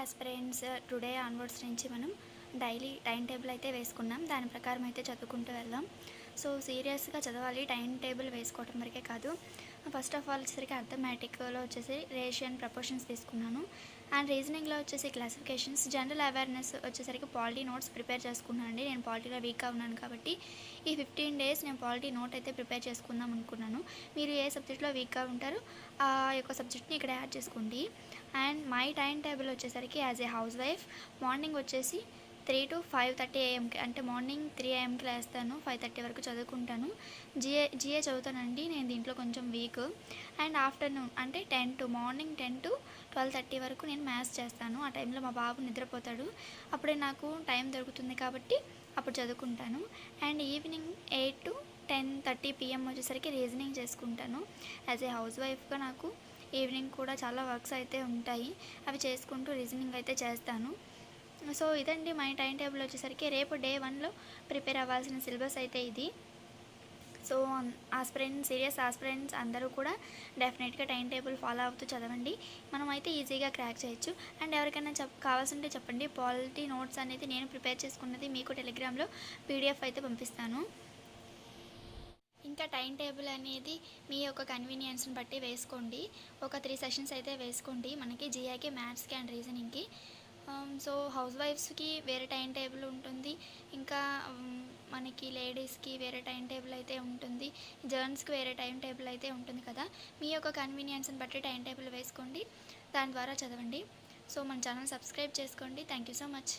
Aspirants today onwards నుంచి మనం daily time table అయితే వేసుకున్నాం. దాని ప్రకారం అయితే చదువుకుంటూ వెళ్దాం. సో సీరియస్గా చదవాలి, టైం టేబుల్ వేసుకోవటం వరకే కాదు. ఫస్ట్ ఆఫ్ ఆల్ వచ్చేసరికి అర్థమెటిక్లో వచ్చేసి రేషియన్ ప్రపోర్షన్స్ తీసుకున్నాను. అండ్ రీజనింగ్లో వచ్చేసి క్లాసిఫికేషన్స్, జనరల్ అవేర్నెస్ వచ్చేసరికి పాలిటీ నోట్స్ ప్రిపేర్ చేసుకున్నాను అండి. నేను పాలిటీలో వీక్గా ఉన్నాను కాబట్టి ఈ 15 days నేను పాలిటీ నోట్ అయితే ప్రిపేర్ చేసుకుందాం అనుకున్నాను. మీరు ఏ సబ్జెక్ట్లో వీక్గా ఉంటారో ఆ యొక్క సబ్జెక్ట్ని ఇక్కడ యాడ్ చేసుకోండి. అండ్ మై టైం టేబుల్ వచ్చేసరికి as a house wife morning వచ్చేసి 3 to 5:30 AM అంటే మార్నింగ్ 3 AM లేస్తాను, 5:30 వరకు చదువుకుంటాను. జిఏ చదువుతానండి, నేను దీంట్లో కొంచెం వీక్. అండ్ ఆఫ్టర్నూన్ అంటే మార్నింగ్ 10 to 12:30 వరకు నేను మ్యాథ్స్ చేస్తాను. ఆ టైంలో మా బాబు నిద్రపోతాడు, అప్పుడే నాకు టైం దొరుకుతుంది కాబట్టి అప్పుడు చదువుకుంటాను. అండ్ ఈవినింగ్ 8 to 10:30 PM వచ్చేసరికి రీజనింగ్ చేసుకుంటాను. యాజ్ ఏ హౌస్ వైఫ్గా నాకు ఈవినింగ్ కూడా చాలా వర్క్స్ అయితే ఉంటాయి, అవి చేసుకుంటూ రీజనింగ్ అయితే చేస్తాను. సో ఇదండి మై టైం టేబుల్ వచ్చేసరికి. రేపు డే 1లో ప్రిపేర్ అవ్వాల్సిన సిలబస్ అయితే ఇది. సో సీరియస్ ఆస్పిరెంట్స్ అందరూ కూడా డెఫినెట్గా టైం టేబుల్ ఫాలో అవుతూ చదవండి, మనం అయితే ఈజీగా క్రాక్ చేయొచ్చు. అండ్ ఎవరికైనా కావాల్సింటే చెప్పండి, పాలిటీ నోట్స్ అనేది నేను ప్రిపేర్ చేసుకున్నది మీకు టెలిగ్రామ్లో PDF అయితే పంపిస్తాను. ఇంకా టైం టేబుల్ అనేది మీ యొక్క కన్వీనియన్స్ని బట్టి వేసుకోండి. ఒక 3 సెషన్స్ అయితే వేసుకోండి, మనకి జిఐకి, మ్యాథ్స్కి అండ్ రీజనింగ్కి. సో హౌస్ వైఫ్స్కి వేరే టైం టేబుల్ ఉంటుంది, ఇంకా మనకి లేడీస్కి వేరే టైం టేబుల్ అయితే ఉంటుంది, జర్న్స్కి వేరే టైం టేబుల్ అయితే ఉంటుంది కదా. మీ యొక్క కన్వీనియన్స్ని బట్టి టైం టేబుల్ వేసుకోండి, దాని ద్వారా చదవండి. సో మన ఛానల్ సబ్స్క్రైబ్ చేసుకోండి. Thank you so much.